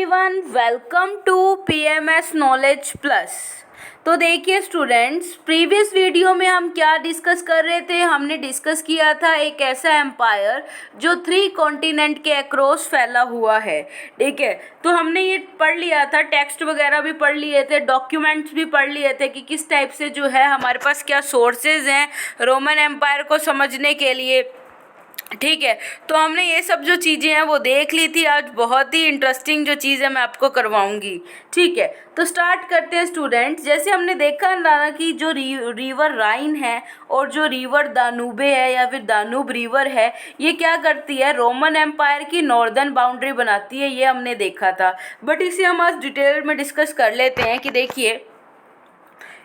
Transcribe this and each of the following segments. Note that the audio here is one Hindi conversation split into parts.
Everyone, welcome to PMS knowledge plus. तो देखिए स्टूडेंट्स, प्रीवियस वीडियो में हम क्या डिस्कस कर रहे थे। हमने डिस्कस किया था एक ऐसा एम्पायर जो 3 कॉन्टिनेंट के अक्रॉस फैला हुआ है। ठीक है, तो हमने ये पढ़ लिया था, टेक्स्ट वगैरह भी पढ़ लिए थे, डॉक्यूमेंट्स भी पढ़ लिए थे कि किस टाइप से जो है हमारे पास क्या सोर्सेज हैं रोमन एम्पायर को समझने के लिए। ठीक है, तो हमने ये सब जो चीज़ें हैं वो देख ली थी। आज बहुत ही इंटरेस्टिंग जो चीज़ है मैं आपको करवाऊंगी। ठीक है, तो स्टार्ट करते हैं स्टूडेंट्स। जैसे हमने देखा ना कि जो रिवर राइन है और जो रिवर दानूबे है या फिर दानूब रिवर है, ये क्या करती है, रोमन एम्पायर की नॉर्दर्न बाउंड्री बनाती है, ये हमने देखा था। बट इसे हम आज डिटेल में डिस्कस कर लेते हैं कि देखिए,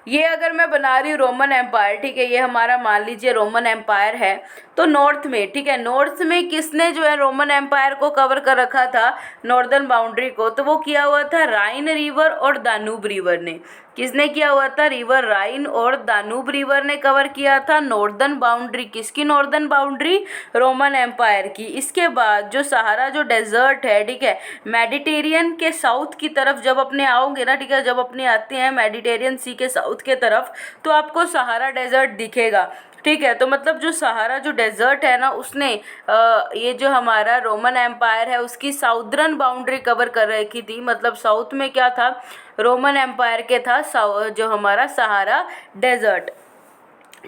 ये अगर मैं बना रही हूँ रोमन एम्पायर, ठीक है, ये हमारा मान लीजिए रोमन एम्पायर है। तो नॉर्थ में, ठीक है, नॉर्थ में किसने जो है रोमन एम्पायर को कवर कर रखा था, नॉर्दर्न बाउंड्री को, तो वो किया हुआ था राइन रिवर और दानूब रिवर ने। किसने किया हुआ था, रिवर राइन और दानूब रिवर ने कवर किया था नॉर्दर्न बाउंड्री। किसकी नॉर्दर्न बाउंड्री, रोमन एम्पायर की। इसके बाद जो सहारा जो डेजर्ट है, ठीक है, मेडिटेरियन के साउथ की तरफ जब अपने आओगे ना, ठीक है, जब अपने आते हैं मेडिटेरियन सी के साउथ के तरफ, तो आपको सहारा डेजर्ट दिखेगा। ठीक है, तो मतलब जो सहारा जो डेजर्ट है ना, उसने ये जो हमारा रोमन एम्पायर है उसकी साउदर्न बाउंड्री कवर कर रखी थी। मतलब साउथ में क्या था, रोमन एम्पायर के था जो हमारा सहारा डेजर्ट।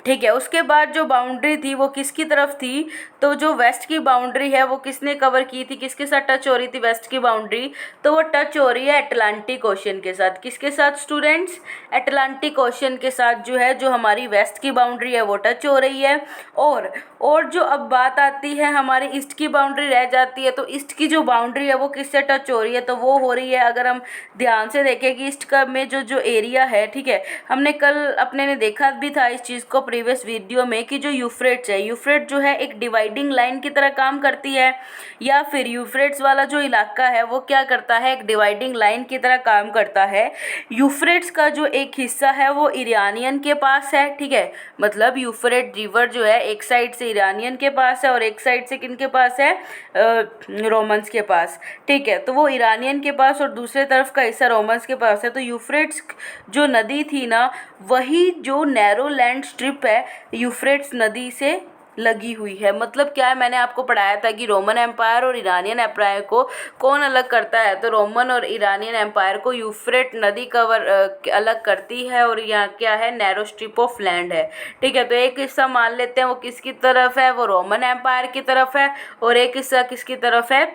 ठीक है, उसके बाद जो बाउंड्री थी वो किसकी तरफ थी, तो जो वेस्ट की बाउंड्री है वो किसने कवर की थी, किसके साथ टच हो रही थी वेस्ट की बाउंड्री, तो वो टच हो रही है अटलांटिक ओशन के साथ। किसके साथ स्टूडेंट्स, अटलांटिक ओशन के साथ जो है, जो हमारी वेस्ट की बाउंड्री है वो टच हो रही है। और जो अब बात आती है हमारी ईस्ट की बाउंड्री रह जाती है, तो ईस्ट की जो बाउंड्री है वो किससे टच हो रही है, तो वो हो रही है, अगर हम ध्यान से देखें कि ईस्ट का में जो एरिया है, ठीक है, हमने कल अपने ने देखा भी था इस चीज़ को प्रीवियस वीडियो में कि जो यूफ्रेट्स है, यूफ्रेट जो है एक डिवाइडिंग लाइन की तरह काम करती है, या फिर यूफ्रेट्स वाला जो इलाका है वो क्या करता है, एक डिवाइडिंग लाइन की तरह काम करता है। यूफ्रेट्स का जो एक हिस्सा है वो ईरानियन के पास है। ठीक है, मतलब यूफ्रेट रिवर जो है एक साइड से ईरानियन के पास है और एक साइड से किन के पास है, रोमन्स के पास। ठीक है, तो वो ईरानियन के पास और दूसरे तरफ का हिस्सा रोमन्स के पास है। तो यूफ्रेट्स जो नदी थी ना, वही जो नैरो लैंड स्ट्रिप है यूफ्रेट्स नदी से लगी हुई है। मतलब क्या है, मैंने आपको पढ़ाया था कि रोमन एम्पायर और ईरानियन एम्पायर को कौन अलग करता है, तो रोमन और ईरानियन एम्पायर को यूफ्रेट नदी कवर अलग करती है, और यहाँ क्या है, नैरो स्ट्रिप ऑफ लैंड है। ठीक है, तो एक हिस्सा मान लेते हैं वो किसकी तरफ है, वो रोमन एम्पायर की तरफ है, और एक हिस्सा किसकी तरफ है,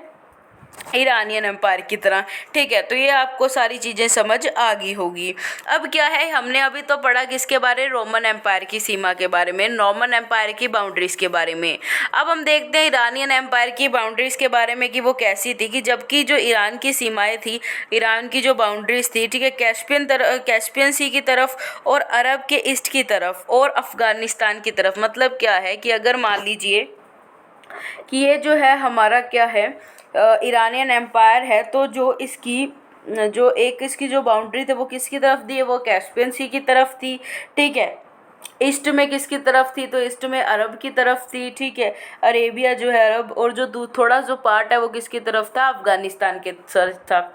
ईरानियन एम्पायर की तरह। ठीक है, तो ये आपको सारी चीज़ें समझ आ गई होगी। अब क्या है, हमने अभी तो पढ़ा किसके बारे, रोमन एम्पायर की सीमा के बारे में, रोमन एम्पायर की बाउंड्रीज़ के बारे में। अब हम देखते हैं ईरानियन एम्पायर की बाउंड्रीज़ के बारे में कि वो कैसी थी। कि जबकि जो ईरान की सीमाएँ थी, ईरान की जो बाउंड्रीज़ थी, ठीक है, कैस्पियन सी की तरफ और अरब के ईस्ट की तरफ और अफ़गानिस्तान की तरफ। मतलब क्या है कि अगर मान लीजिए कि ये जो है हमारा क्या है, ईरानियन एम्पायर है, तो जो इसकी जो बाउंड्री थी वो किसकी तरफ थी, वो कैस्पियन सी की तरफ थी। ठीक है, ईस्ट में किसकी तरफ थी, तो ईस्ट में अरब की तरफ थी। ठीक है, अरेबिया जो है अरब, और जो थोड़ा जो पार्ट है वो किसकी तरफ था, अफगानिस्तान के तरफ था।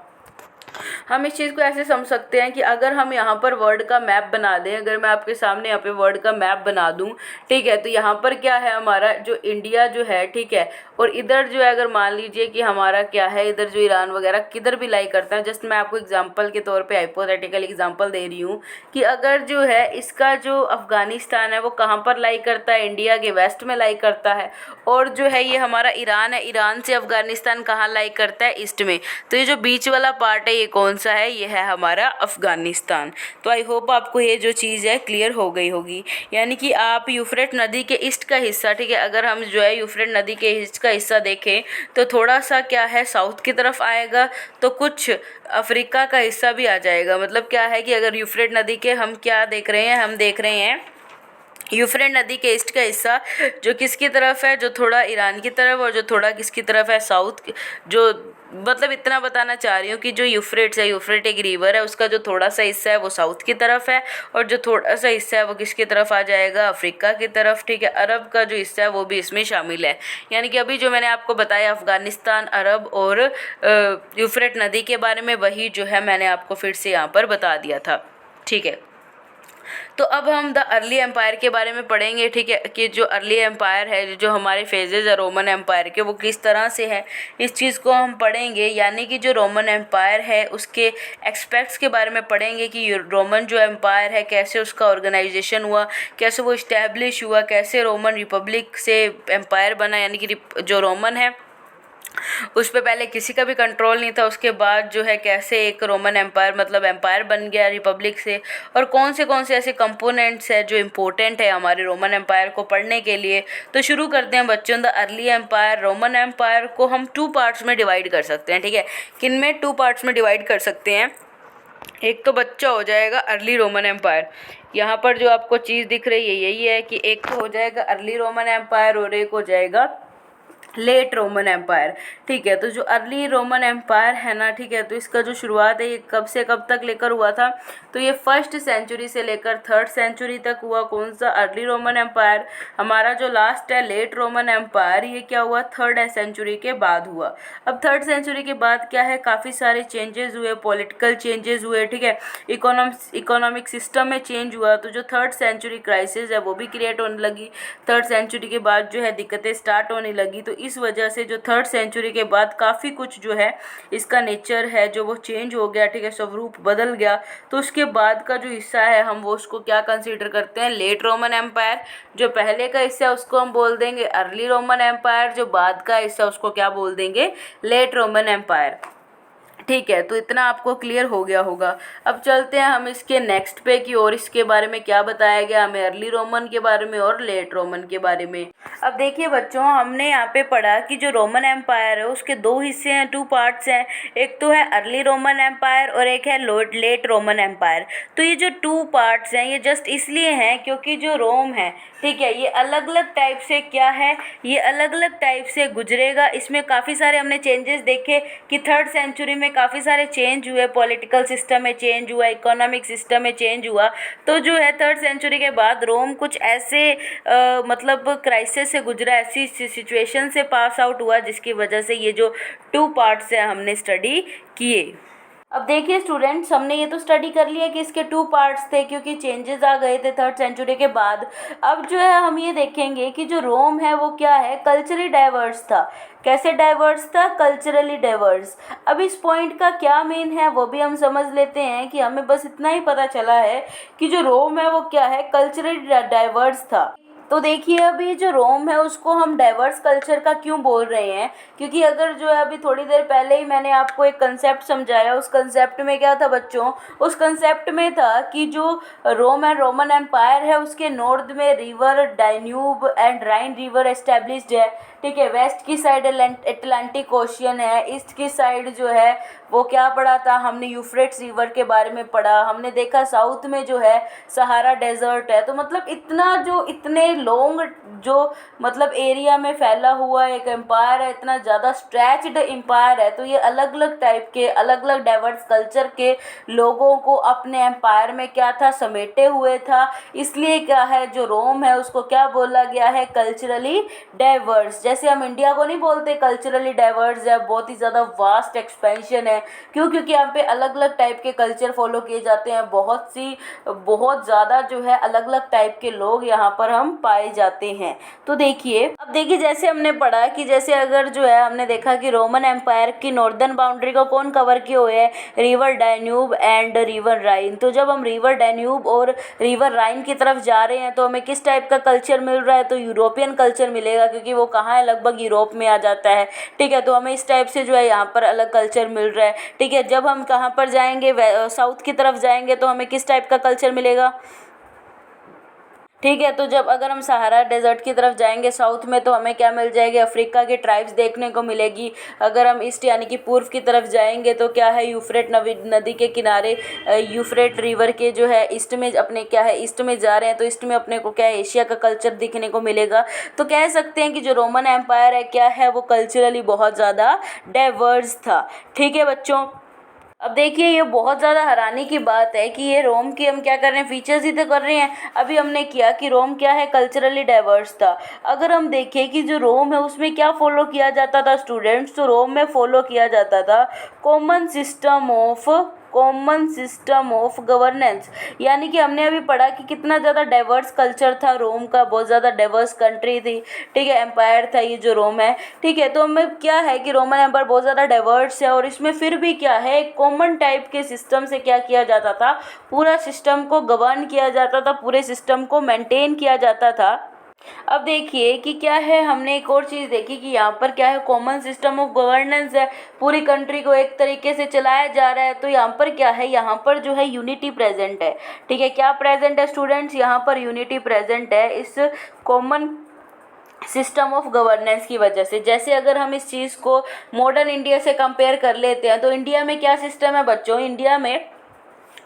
हम इस चीज़ को ऐसे समझ सकते हैं कि अगर हम यहाँ पर वर्ल्ड का मैप बना दें, अगर मैं आपके सामने यहाँ पे वर्ल्ड का मैप बना दूँ, ठीक है, तो यहाँ पर क्या है, हमारा जो इंडिया जो है, ठीक है, और इधर जो है अगर मान लीजिए कि हमारा क्या है, इधर जो ईरान वगैरह किधर भी लाई करता है। जस्ट मैं आपको एग्जांपल के तौर पे हाइपोथेटिकल एग्जांपल दे रही हूँ कि अगर जो है इसका जो अफगानिस्तान है वो कहाँ पर लाई करता है, इंडिया के वेस्ट में लाई करता है, और जो है ये हमारा ईरान है, ईरान से अफगानिस्तान कहाँ लाई करता है, ईस्ट में। तो ये जो बीच वाला पार्ट है ये कौन सा है, ये है हमारा अफगानिस्तान। तो आई होप आपको ये जो चीज़ है क्लियर हो गई होगी। यानी कि आप यूफ्रेट नदी के ईस्ट का हिस्सा, ठीक है, अगर हम जो है यूफ्रेट नदी के ईस्ट का हिस्सा देखें तो थोड़ा सा क्या है, साउथ की तरफ आएगा, तो कुछ अफ्रीका का हिस्सा भी आ जाएगा। मतलब क्या है कि अगर यूफ्रेट नदी के हम क्या देख रहे हैं, हम देख रहे हैं यूफ्रेट नदी के ईस्ट का हिस्सा जो किसकी तरफ है, जो थोड़ा ईरान की तरफ, और जो थोड़ा किसकी तरफ है, साउथ, जो मतलब इतना बताना चाह रही हूँ कि जो यूफ्रेट्स है, यूफ्रेट एक रिवर है, उसका जो थोड़ा सा हिस्सा है वो साउथ की तरफ है और जो थोड़ा सा हिस्सा है वो किसकी तरफ आ जाएगा, अफ्रीका की तरफ। ठीक है, अरब का जो हिस्सा है वो भी इसमें शामिल है। यानी कि अभी जो मैंने आपको बताया अफ़गानिस्तान, अरब और यूफ्रेट नदी के बारे में, वही जो है मैंने आपको फिर से यहाँ पर बता दिया था। ठीक है, तो अब हम द अर्ली एम्पायर के बारे में पढ़ेंगे। ठीक है, कि जो अर्ली एम्पायर है, जो हमारे फेजेज है रोमन एम्पायर के, वो किस तरह से है, इस चीज़ को हम पढ़ेंगे। यानी कि जो रोमन एम्पायर है उसके एक्सपेक्ट्स के बारे में पढ़ेंगे कि रोमन जो एम्पायर है कैसे उसका ऑर्गेनाइजेशन हुआ, कैसे वो इस्टेब्लिश हुआ, कैसे रोमन रिपब्लिक से एम्पायर बना। यानी कि जो रोमन है उस पे पहले किसी का भी कंट्रोल नहीं था, उसके बाद जो है कैसे एक रोमन एम्पायर मतलब एम्पायर बन गया रिपब्लिक से, और कौन से ऐसे कंपोनेंट्स है जो इम्पोर्टेंट है हमारे रोमन एम्पायर को पढ़ने के लिए। तो शुरू करते हैं बच्चों, the early empire. Roman empire को हम 2 पार्ट्स में डिवाइड कर सकते हैं। ठीक है, किन में 2 पार्ट्स में डिवाइड कर सकते हैं। एक तो बच्चा हो जाएगा अर्ली रोमन एम्पायर, यहाँ पर जो आपको चीज़ दिख रही है यही है कि एक तो हो जाएगा अर्ली रोमन एम्पायर और एक हो जाएगा लेट रोमन एम्पायर। ठीक है, तो जो अर्ली रोमन एम्पायर है ना, ठीक है, तो इसका जो शुरुआत है ये कब से कब तक लेकर हुआ था, तो ये 1st सेंचुरी से लेकर 3rd सेंचुरी तक हुआ। कौन सा अर्ली रोमन एम्पायर। हमारा जो लास्ट है लेट रोमन एम्पायर, ये क्या हुआ 3rd सेंचुरी के बाद हुआ। अब 3rd सेंचुरी के बाद क्या है, काफ़ी सारे चेंजेस हुए, पॉलिटिकल चेंजेस हुए। ठीक है, इकोनॉमिक सिस्टम में चेंज हुआ, तो जो 3rd सेंचुरी क्राइसिस है वो भी क्रिएट होने लगी। 3rd सेंचुरी के बाद जो है दिक्कतें स्टार्ट होने लगी, तो इस वजह से जो 3rd सेंचुरी के बाद काफ़ी कुछ जो है इसका नेचर है जो वो चेंज हो गया। ठीक है, स्वरूप बदल गया। तो उसके बाद का जो हिस्सा है हम वो उसको क्या कंसीडर करते हैं, लेट रोमन एम्पायर। जो पहले का हिस्सा है उसको हम बोल देंगे अर्ली रोमन एम्पायर, जो बाद का हिस्सा उसको क्या बोल देंगे, लेट रोमन एम्पायर। ठीक है, तो इतना आपको क्लियर हो गया होगा। अब चलते हैं हम इसके नेक्स्ट पे की और इसके बारे में क्या बताया गया हमें अर्ली रोमन के बारे में और लेट रोमन के बारे में। अब देखिए बच्चों, हमने यहाँ पे पढ़ा कि जो रोमन एम्पायर है उसके 2 हिस्से हैं, 2 पार्ट्स हैं। एक तो है अर्ली रोमन एम्पायर और एक है लेट रोमन एम्पायर। तो ये जो 2 पार्ट्स हैं ये जस्ट इसलिए हैं क्योंकि जो रोम है, ठीक है, ये अलग अलग टाइप से क्या है, ये अलग अलग टाइप से गुजरेगा। इसमें काफ़ी सारे हमने चेंजेस देखे कि 3rd सेंचुरी में काफ़ी सारे चेंज हुए, पॉलिटिकल सिस्टम में चेंज हुआ, इकोनॉमिक सिस्टम में चेंज हुआ। तो जो है 3rd सेंचुरी के बाद रोम कुछ ऐसे मतलब क्राइसिस से गुजरा, ऐसी सिचुएशन से पास आउट हुआ जिसकी वजह से ये जो 2 पार्ट्स हैं हमने स्टडी किए। अब देखिए स्टूडेंट्स, हमने ये तो स्टडी कर लिया कि इसके 2 पार्ट्स थे क्योंकि चेंजेस आ गए थे 3rd सेंचुरी के बाद। अब जो है हम ये देखेंगे कि जो रोम है वो क्या है, कल्चरली डाइवर्स था। कैसे डाइवर्स था, कल्चरली डाइवर्स। अब इस पॉइंट का क्या मीन है वो भी हम समझ लेते हैं कि हमें बस इतना ही पता चला है कि जो रोम है वो क्या है, कल्चरली डाइवर्स था। तो देखिए अभी जो रोम है उसको हम डाइवर्स कल्चर का क्यों बोल रहे हैं, क्योंकि अगर जो है अभी थोड़ी देर पहले ही मैंने आपको एक कंसेप्ट समझाया, उस कंसेप्ट में क्या था बच्चों, उस कंसेप्ट में था कि जो रोम एंड रोमन एम्पायर है उसके नॉर्थ में river Danube and Rhine river established है। ठीक है, वेस्ट की साइड अटलांटिक ओशियन है, ईस्ट की साइड जो है वो क्या पढ़ा था हमने, यूफ्रेट्स रिवर के बारे में पढ़ा। हमने देखा साउथ में जो है सहारा डेजर्ट है। तो मतलब इतना जो इतने लॉन्ग जो मतलब एरिया में फैला हुआ एक एम्पायर है, इतना ज़्यादा स्ट्रेच्ड एम्पायर है। तो ये अलग अलग टाइप के अलग अलग डाइवर्स कल्चर के लोगों को अपने एम्पायर में क्या था, समेटे हुए था। इसलिए क्या है जो रोम है उसको क्या बोला गया है, कल्चरली डाइवर्स। जैसे हम इंडिया को नहीं बोलते कल्चरली डाइवर्स है, बहुत ही ज़्यादा वास्ट एक्सपेंशन है। क्यों, क्योंकि यहाँ पे अलग अलग टाइप के कल्चर फॉलो किए जाते हैं, बहुत ज़्यादा जो है अलग अलग टाइप के लोग यहाँ पर हम पाए जाते हैं। तो देखिए, अब देखिए जैसे हमने पढ़ा कि जैसे अगर जो है हमने देखा कि रोमन एम्पायर की नॉर्दर्न बाउंड्री को कौन कवर किए हुए है, रिवर डाइन्यूब एंड रिवर राइन। तो जब हम रिवर डाइन्यूब और रिवर राइन की तरफ जा रहे हैं तो हमें किस टाइप का कल्चर मिल रहा है, तो यूरोपियन कल्चर मिलेगा, क्योंकि वो कहाँ है, लगभग यूरोप में आ जाता है। ठीक है, तो हमें इस टाइप से जो है यहाँ पर अलग कल्चर मिल रहा है। ठीक है, जब हम कहाँ पर जाएंगे, साउथ की तरफ जाएंगे तो हमें किस टाइप का कल्चर मिलेगा, ठीक है। तो जब अगर हम सहारा डेजर्ट की तरफ जाएंगे साउथ में, तो हमें क्या मिल जाएगी, अफ्रीका की ट्राइब्स देखने को मिलेगी। अगर हम ईस्ट यानी कि पूर्व की तरफ जाएंगे तो क्या है, यूफ्रेट नदी के किनारे, यूफ्रेट रिवर के जो है ईस्ट में, अपने क्या है ईस्ट में जा रहे हैं, तो ईस्ट में अपने को क्या है, एशिया का कल्चर दिखने को मिलेगा। तो कह सकते हैं कि जो रोमन एम्पायर है क्या है, वो कल्चरली बहुत ज़्यादा डाइवर्स था। ठीक है बच्चों। अब देखिए, ये बहुत ज़्यादा हैरानी की बात है कि ये रोम की हम क्या कर रहे हैं, फीचर्स ही तो कर रहे हैं। अभी हमने किया कि रोम क्या है, कल्चरली डाइवर्स था। अगर हम देखें कि जो रोम है उसमें क्या फॉलो किया जाता था स्टूडेंट्स, तो रोम में फॉलो किया जाता था कॉमन सिस्टम ऑफ गवर्नेंस। यानी कि हमने अभी पढ़ा कि कितना ज़्यादा डाइवर्स कल्चर था रोम का, बहुत ज़्यादा डाइवर्स कंट्री थी। ठीक है, एम्पायर था ये जो रोम है। ठीक है, तो हमें क्या है कि रोमन एम्पायर बहुत ज़्यादा डाइवर्स है, और इसमें फिर भी क्या है, एक कॉमन टाइप के सिस्टम से क्या किया जाता था, पूरा सिस्टम को गवर्न किया जाता था, पूरे सिस्टम को मेंटेन किया जाता था। अब देखिए कि क्या है, हमने एक और चीज़ देखी कि यहाँ पर क्या है, कॉमन सिस्टम ऑफ गवर्नेंस है, पूरी कंट्री को एक तरीके से चलाया जा रहा है। तो यहाँ पर क्या है, यहाँ पर जो है यूनिटी प्रेजेंट है। ठीक है, क्या प्रेजेंट है स्टूडेंट्स, यहाँ पर यूनिटी प्रेजेंट है इस कॉमन सिस्टम ऑफ गवर्नेंस की वजह से। जैसे अगर हम इस चीज़ को मॉडर्न इंडिया से कंपेयर कर लेते हैं, तो इंडिया में क्या सिस्टम है बच्चों, इंडिया में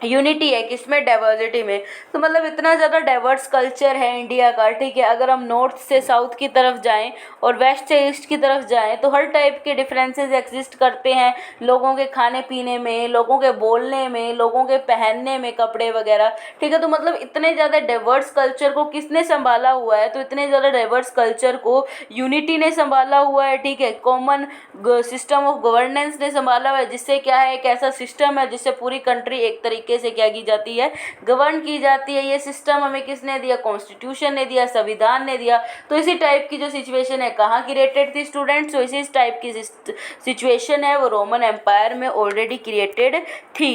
यूनिटी है, किसमें, डाइवर्सिटी में। तो मतलब इतना ज़्यादा डाइवर्स कल्चर है इंडिया का। ठीक है, अगर हम नॉर्थ से साउथ की तरफ जाएं और वेस्ट से ईस्ट की तरफ जाएं, तो हर टाइप के डिफरेंसेस एग्जिस्ट करते हैं, लोगों के खाने पीने में, लोगों के बोलने में, लोगों के पहनने में, कपड़े वगैरह। ठीक है, तो मतलब इतने ज़्यादा डाइवर्स कल्चर को किसने संभाला हुआ है, तो इतने ज़्यादा डाइवर्स कल्चर को यूनिटी ने संभाला हुआ है। ठीक है, कॉमन सिस्टम ऑफ गवर्नेंस ने संभाला हुआ है, जिससे क्या है, एक ऐसा सिस्टम है जिससे पूरी कंट्री एक तरीके से क्या की जाती है, गवर्न की जाती है। ये सिस्टम हमें किसने दिया, कॉन्स्टिट्यूशन ने दिया, संविधान ने दिया। तो इसी टाइप की जो सिचुएशन है कहाँ क्रिएटेड थी स्टूडेंट्स, तो इसी टाइप की सिचुएशन है वो रोमन एम्पायर में ऑलरेडी क्रिएटेड थी।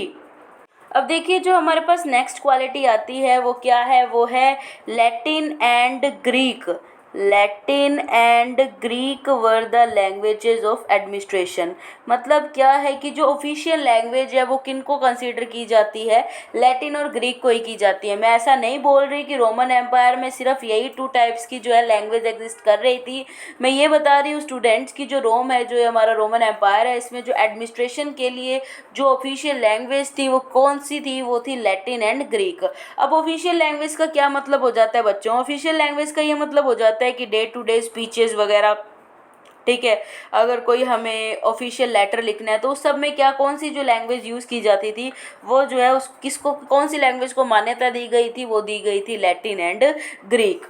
अब देखिए, जो हमारे पास नेक्स्ट क्वालिटी आती है वो क्या है, वो है Latin and Greek. Latin and Greek were the languages of administration. मतलब क्या है कि जो ऑफिशियल लैंग्वेज है वो किन को कंसीडर की जाती है, लैटिन और ग्रीक को ही की जाती है। मैं ऐसा नहीं बोल रही कि रोमन एम्पायर में सिर्फ यही टू टाइप्स की जो है लैंग्वेज एग्जिस्ट कर रही थी। मैं ये बता रही हूँ स्टूडेंट्स की जो रोम है, जो हमारा रोमन एम्पायर है, इसमें जो एडमिनिस्ट्रेशन के लिए जो ऑफिशियल लैंग्वेज थी वो कौन सी थी, वो थी लैटिन एंड ग्रीक। अब ऑफिशियल लैंग्वेज का क्या मतलब हो जाता है बच्चों, ऑफिशियल लैंग्वेज का ये मतलब हो जाता है कि डे टू डे स्पीचेस वगैरह। ठीक है, अगर कोई हमें ऑफिशियल लेटर लिखना है तो उस सब में क्या, कौन सी जो लैंग्वेज यूज़ की जाती थी, वो जो है उस किसको, कौन सी लैंग्वेज को मान्यता दी गई थी, वो दी गई थी लैटिन एंड ग्रीक।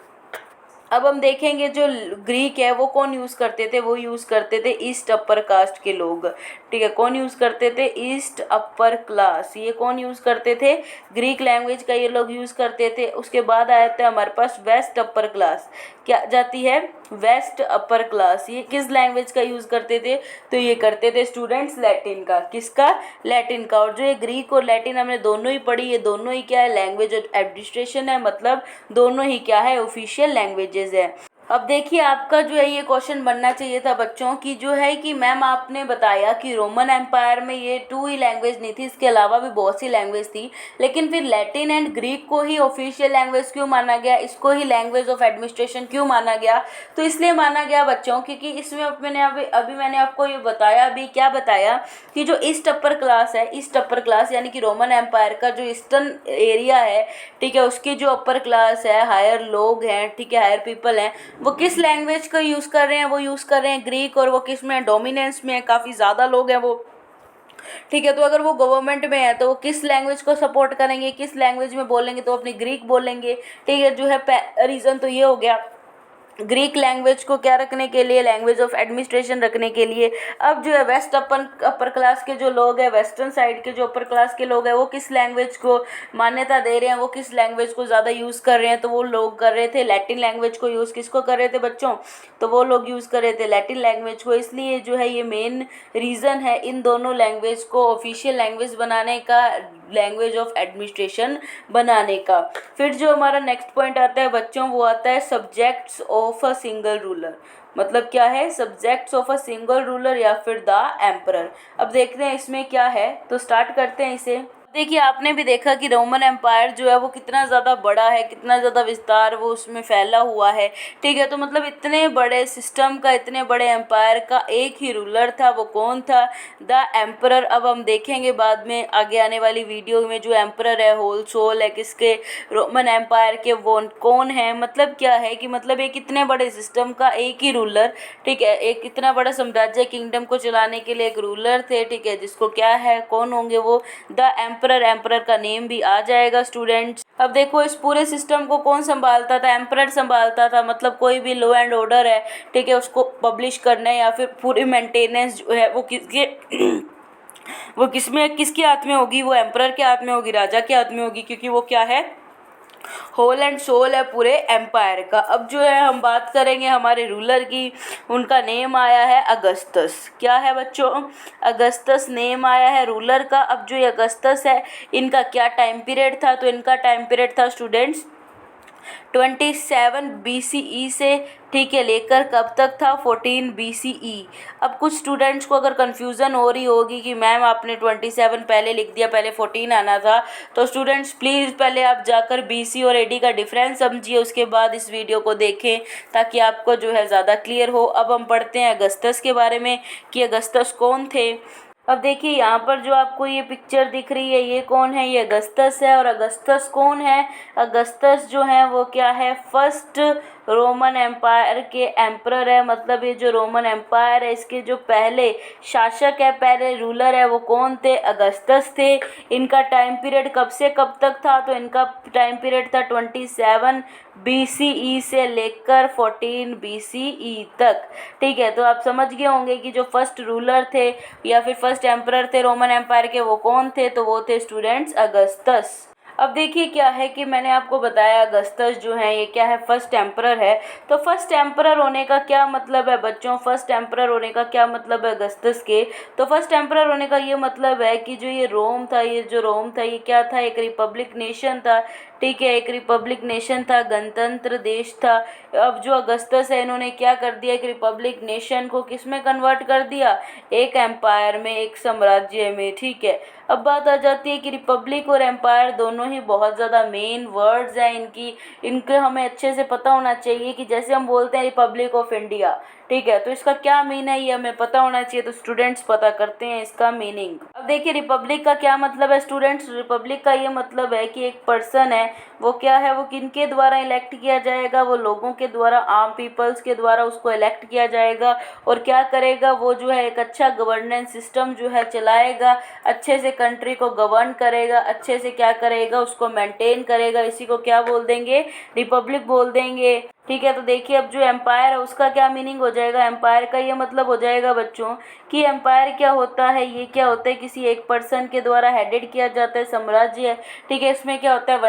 अब हम देखेंगे जो ग्रीक है वो कौन यूज़ करते थे, वो यूज़ करते थे ईस्ट अपर कास्ट के लोग। ठीक है, कौन यूज़ करते थे, ईस्ट अपर क्लास। ये कौन यूज़ करते थे, ग्रीक लैंग्वेज का ये लोग यूज़ करते थे। उसके बाद आया था हमारे पास वेस्ट अपर क्लास। क्या जाती है, वेस्ट अपर क्लास। ये किस लैंग्वेज का यूज़ करते थे, तो ये करते थे स्टूडेंट्स लैटिन का। किसका, लैटिन का। और जो ये ग्रीक और लैटिन हमने दोनों ही पढ़ी, ये दोनों ही क्या है, लैंग्वेज एडमिनिस्ट्रेशन है, मतलब दोनों ही क्या है, ऑफिशियल लैंग्वेजेस है। अब देखिए, आपका जो है ये क्वेश्चन बनना चाहिए था बच्चों की, जो है कि मैम आपने बताया कि रोमन एम्पायर में ये टू ही लैंग्वेज नहीं थी, इसके अलावा भी बहुत सी लैंग्वेज थी, लेकिन फिर लैटिन एंड ग्रीक को ही ऑफिशियल लैंग्वेज क्यों माना गया, इसको ही लैंग्वेज ऑफ एडमिनिस्ट्रेशन क्यों माना गया। तो इसलिए माना गया बच्चों क्योंकि इसमें अभी मैंने आपको ये बताया, अभी क्या बताया कि जो ईस्ट अपर क्लास है, ईस्ट अपर क्लास यानी कि रोमन एम्पायर का जो ईस्टर्न एरिया है, ठीक है, उसकी जो अपर क्लास है, हायर लोग हैं, ठीक है, हायर पीपल हैं, वो किस लैंग्वेज का यूज़ कर रहे हैं, वो यूज़ कर रहे हैं ग्रीक। और वो किस में, डोमिनेंस में है, काफ़ी ज़्यादा लोग हैं वो। ठीक है, तो अगर वो गवर्नमेंट में है तो वो किस लैंग्वेज को सपोर्ट करेंगे, किस लैंग्वेज में बोलेंगे, तो अपनी ग्रीक बोलेंगे। ठीक है, जो है रीज़न तो ये हो गया ग्रीक लैंग्वेज को क्या रखने के लिए, लैंग्वेज ऑफ एडमिनिस्ट्रेशन रखने के लिए। अब जो है वेस्ट अपर क्लास के जो लोग हैं, वेस्टर्न साइड के जो अपर क्लास के लोग हैं, वो किस लैंग्वेज को मान्यता दे रहे हैं, वो किस लैंग्वेज को ज़्यादा यूज़ कर रहे हैं, तो वो लोग कर रहे थे लैटिन लैंग्वेज को यूज़। किसको कर रहे थे बच्चों, तो वो लोग यूज़ कर रहे थे लैटिन लैंग्वेज को। इसलिए जो है ये मेन रीज़न है इन दोनों लैंग्वेज को ऑफिशियल लैंग्वेज बनाने का, लैंग्वेज ऑफ एडमिनिस्ट्रेशन बनाने का। फिर जो हमारा नेक्स्ट पॉइंट आता है बच्चों, वो आता है subjects of a single ruler. मतलब क्या है, subjects of a single ruler या फिर द एम्परर। अब देखते हैं इसमें क्या है, तो स्टार्ट करते हैं इसे। देखिए आपने भी देखा कि रोमन एम्पायर जो है वो कितना ज़्यादा बड़ा है, कितना ज़्यादा विस्तार वो उसमें फैला हुआ है। ठीक है, तो मतलब इतने बड़े सिस्टम का, इतने बड़े एम्पायर का एक ही रूलर था, वो कौन था? The emperor. अब हम देखेंगे बाद में आगे आने वाली वीडियो में जो एम्परर है, होल सोल है किसके, रोमन एम्पायर के, वो कौन है। मतलब क्या है कि मतलब एक इतने बड़े सिस्टम का एक ही रूलर, ठीक है, एक इतना बड़ा साम्राज्य किंगडम को चलाने के लिए एक रूलर थे, ठीक है, जिसको क्या है, कौन होंगे वो? The emperor. एम्परर का नेम भी आ जाएगा स्टूडेंट्स। अब देखो इस पूरे सिस्टम को कौन संभालता था? एम्परर संभालता था। मतलब कोई भी लॉ एंड ऑर्डर है, ठीक है, उसको पब्लिश करना या फिर पूरी मेंटेनेंस जो है वो किसके वो किसमें, किसके हाथ में होगी? वो एम्परर के हाथ में होगी, राजा के हाथ में होगी, क्योंकि वो क्या है, होल एंड सोल है पूरे एम्पायर का। अब जो है हम बात करेंगे हमारे रूलर की। उनका नेम आया है अगस्तस। क्या है बच्चों? अगस्तस नेम आया है रूलर का। अब जो ये अगस्तस है, इनका क्या टाइम पीरियड था? तो इनका टाइम पीरियड था स्टूडेंट्स 27 BCE से, ठीक है, लेकर कब तक था? 14 BCE। अब कुछ स्टूडेंट्स को अगर कन्फ्यूज़न हो रही होगी कि मैम आपने 27 पहले लिख दिया, पहले 14 आना था, तो स्टूडेंट्स प्लीज़ पहले आप जाकर BC और AD का डिफरेंस समझिए, उसके बाद इस वीडियो को देखें ताकि आपको जो है ज़्यादा क्लियर हो। अब हम पढ़ते हैं अगस्तस के बारे में कि अगस्तस कौन थे। अब देखिए यहाँ पर जो आपको ये पिक्चर दिख रही है, ये कौन है? ये अगस्तस है। और अगस्तस कौन है? अगस्तस जो है वो क्या है? फर्स्ट रोमन एम्पायर के एम्परर है। मतलब ये जो रोमन एम्पायर है, इसके जो पहले शासक है, पहले रूलर है, वो कौन थे? अगस्तस थे। इनका टाइम पीरियड कब से कब तक था? तो इनका टाइम पीरियड था 27 BCE से लेकर 14 BCE तक। ठीक है, तो आप समझ गए होंगे कि जो फर्स्ट रूलर थे या फिर फर्स्ट एम्परर थे रोमन एम्पायर के, वो कौन थे? तो वो थे स्टूडेंट्स अगस्तस। अब देखिए क्या है कि मैंने आपको बताया अगस्तस जो है ये क्या है? फर्स्ट एम्परर है। तो फर्स्ट एम्परर होने का क्या मतलब है बच्चों? फर्स्ट एम्परर होने का क्या मतलब है अगस्तस के? तो फर्स्ट एम्परर होने का ये मतलब है कि जो ये रोम था, ये जो रोम था, ये क्या था? एक रिपब्लिक नेशन था। ठीक है, एक रिपब्लिक नेशन था, गणतंत्र देश था। अब जो अगस्तस है, इन्होंने क्या कर दिया? एक रिपब्लिक नेशन को किस में कन्वर्ट कर दिया? एक एम्पायर में, एक साम्राज्य में। ठीक है, अब बात आ जाती है कि रिपब्लिक और एम्पायर दोनों ही बहुत ज़्यादा मेन वर्ड्स हैं इनकी, इनके हमें अच्छे से पता होना चाहिए कि जैसे हम बोलते हैं रिपब्लिक ऑफ इंडिया, ठीक है, तो इसका क्या मीन है ये हमें पता होना चाहिए। तो स्टूडेंट्स पता करते हैं इसका मीनिंग। अब देखिए रिपब्लिक का क्या मतलब है स्टूडेंट्स? रिपब्लिक का ये मतलब है कि एक पर्सन है, वो क्या है, वो किनके द्वारा इलेक्ट किया जाएगा? वो लोगों के द्वारा, आम पीपल्स के द्वारा उसको इलेक्ट किया जाएगा। और क्या करेगा? वो जो है एक अच्छा गवर्नेंस सिस्टम जो है चलाएगा, अच्छे से कंट्री को गवर्न करेगा, अच्छे से क्या करेगा? उसको मेंटेन करेगा। इसी को क्या बोल देंगे? रिपब्लिक बोल देंगे। ठीक है, तो देखिए अब जो एम्पायर है उसका क्या मीनिंग हो जाएगा? एम्पायर का ये मतलब हो जाएगा बच्चों कि एम्पायर क्या होता है? ये क्या होता है? किसी एक पर्सन के द्वारा हेडेड किया जाता है साम्राज्य है। ठीक है, इसमें क्या होता है?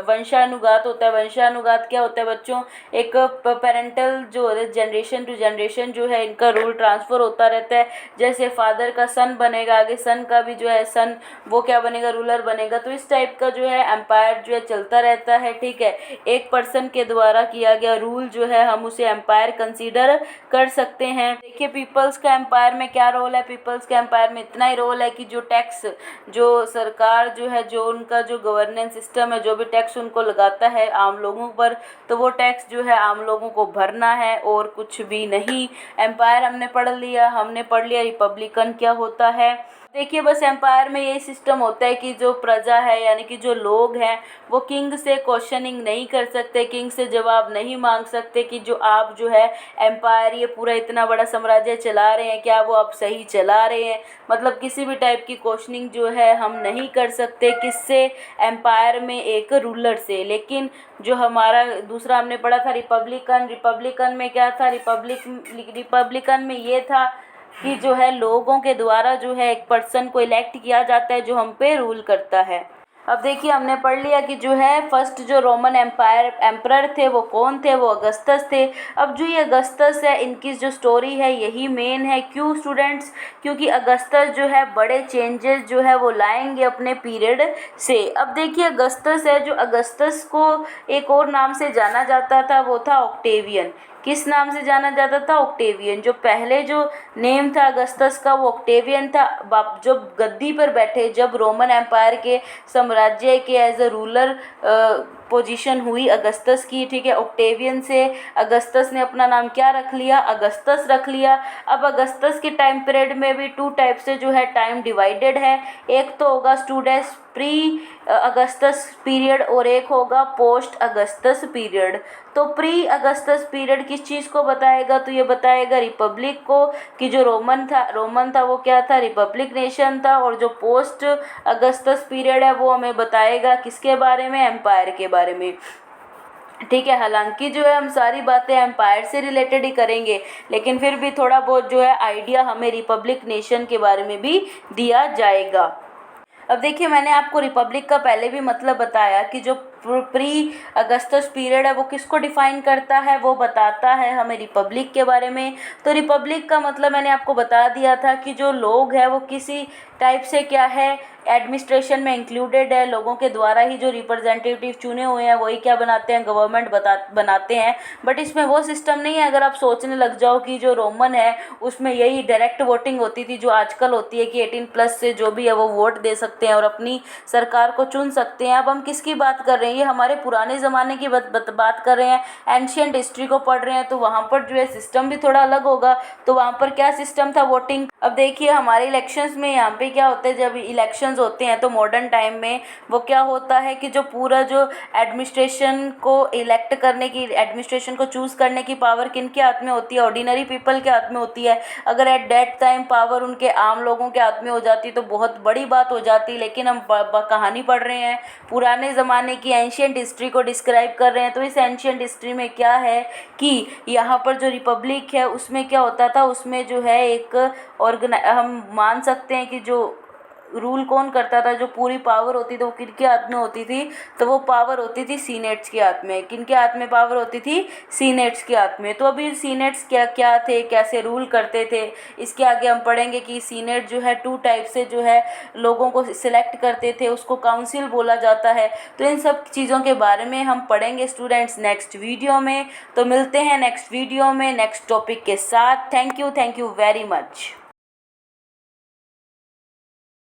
वंशानुघात होता है। वंशानुघात क्या होता है बच्चों? एक पेरेंटल जो है, जनरेशन टू जनरेशन जो है इनका रूल ट्रांसफ़र होता रहता है। जैसे फादर का सन बनेगा, आगे सन का भी जो है सन, वो क्या बनेगा? रूलर बनेगा। तो इस टाइप का जो है एम्पायर जो है चलता रहता है। ठीक है, एक पर्सन के द्वारा किया गया रूल जो है हम उसे एम्पायर कंसीडर कर सकते हैं। देखिए पीपल्स का एम्पायर में क्या रोल है? पीपल्स के एम्पायर में इतना ही रोल है कि जो टैक्स, जो सरकार जो है, जो उनका जो गवर्नेंस सिस्टम है, जो भी टैक्स उनको लगाता है आम लोगों पर, तो वो टैक्स जो है आम लोगों को भरना है और कुछ भी नहीं। एम्पायर हमने पढ़ लिया। रिपब्लिकन क्या होता है। देखिए बस एम्पायर में यही सिस्टम होता है कि जो प्रजा है यानी कि जो लोग हैं वो किंग से क्वेश्चनिंग नहीं कर सकते, किंग से जवाब नहीं मांग सकते कि जो आप जो है एम्पायर, ये पूरा इतना बड़ा साम्राज्य चला रहे हैं, क्या वो आप सही चला रहे हैं? मतलब किसी भी टाइप की क्वेश्चनिंग जो है हम नहीं कर सकते। किससे? एम्पायर में एक रूलर से। लेकिन जो हमारा दूसरा हमने पढ़ा था रिपब्लिकन में क्या था? रिपब्लिकन में ये था कि जो है लोगों के द्वारा जो है एक पर्सन को इलेक्ट किया जाता है जो हम पे रूल करता है। अब देखिए हमने पढ़ लिया कि जो है फर्स्ट जो रोमन एम्परर थे वो कौन थे? वो अगस्तस थे। अब जो ये अगस्तस है, इनकी जो स्टोरी है यही मेन है। क्यों स्टूडेंट्स? क्योंकि अगस्तस जो है बड़े चेंजेस जो है वो लाएंगे अपने पीरियड से। अब देखिए अगस्तस है, जो अगस्तस को एक और नाम से जाना जाता था वो था ऑक्टेवियन। किस नाम से जाना जाता था? ऑक्टेवियन। जो पहले जो नेम था अगस्तस का वो ऑक्टेवियन था। जो गद्दी पर बैठे जब रोमन एम्पायर के साम्राज्य के एज अ रूलर पोजीशन हुई अगस्तस की, ठीक है, ऑक्टेवियन से अगस्तस ने अपना नाम क्या रख लिया? अगस्तस रख लिया। अब अगस्तस के टाइम पीरियड में भी टू टाइप से जो है टाइम डिवाइडेड है। एक तो होगा स्टूडेंट्स प्री अगस्तस पीरियड और एक होगा पोस्ट अगस्तस पीरियड। तो प्री अगस्तस पीरियड किस चीज़ को बताएगा? तो ये बताएगा रिपब्लिक को, कि जो रोमन था वो क्या था? रिपब्लिक नेशन था। और जो पोस्ट अगस्तस पीरियड है वो हमें बताएगा किसके बारे में? एम्पायर के बारे में, ठीक है। हालांकि जो है हम सारी बातें एम्पायर से रिलेटेड ही करेंगे, लेकिन फिर भी थोड़ा बहुत जो है आइडिया हमें रिपब्लिक नेशन के बारे में भी दिया जाएगा। अब देखिए, मैंने आपको रिपब्लिक का पहले भी मतलब बताया कि जो प्री अगस्तस पीरियड है वो किसको डिफाइन करता है? वो बताता है हमें रिपब्लिक के बारे में। तो रिपब्लिक का मतलब मैंने आपको बता दिया था कि जो लोग हैं वो किसी टाइप से क्या है, एडमिनिस्ट्रेशन में इंक्लूडेड है। लोगों के द्वारा ही जो रिप्रेजेंटेटिव चुने हुए हैं वही क्या बनाते हैं? गवर्नमेंट बनाते हैं। बट इसमें वो सिस्टम नहीं है। अगर आप सोचने लग जाओ कि जो रोमन है उसमें यही डायरेक्ट वोटिंग होती थी, जो आजकल होती है कि 18+ से जो भी है वो वोट दे सकते हैं और अपनी सरकार को चुन सकते हैं। अब हम किसकी बात कर रहे हैं? ये हमारे पुराने ज़माने की बात कर रहे हैं। एंशियंट हिस्ट्री को पढ़ रहे हैं, तो वहाँ पर जो है सिस्टम भी थोड़ा अलग होगा। तो वहाँ पर क्या सिस्टम था? वोटिंग। अब देखिए, हमारे इलेक्शंस में यहाँ पे क्या होता है, जब इलेक्शंस होते हैं तो मॉडर्न टाइम में वो क्या होता है कि जो पूरा जो एडमिनिस्ट्रेशन को इलेक्ट करने की, एडमिनिस्ट्रेशन को चूज़ करने की पावर किनके हाथ में होती है? ऑर्डिनरी पीपल के हाथ में होती है। अगर एट दैट टाइम पावर उनके आम लोगों के हाथ में हो जाती तो बहुत बड़ी बात हो जाती। लेकिन हम कहानी पढ़ रहे हैं, पुराने ज़माने की एंशियंट हिस्ट्री को डिस्क्राइब कर रहे हैं। तो इस एंशियंट हिस्ट्री में क्या है कि यहाँ पर जो रिपब्लिक है उसमें क्या होता था? उसमें जो है एक हम मान सकते हैं कि जो रूल कौन करता था, जो पूरी पावर होती थी वो किनके हाथ में होती थी? तो वो पावर होती थी सीनेट्स के हाथ में। किनके हाथ में पावर होती थी? सीनेट्स के हाथ में। तो अभी सीनेट्स क्या क्या थे, कैसे रूल करते थे, इसके आगे हम पढ़ेंगे कि सीनेट जो है टू टाइप से जो है लोगों को सिलेक्ट करते थे, उसको काउंसिल बोला जाता है। तो इन सब चीज़ों के बारे में हम पढ़ेंगे स्टूडेंट्स नेक्स्ट वीडियो में। तो मिलते हैं नेक्स्ट वीडियो में नेक्स्ट टॉपिक के साथ। Thank you very much.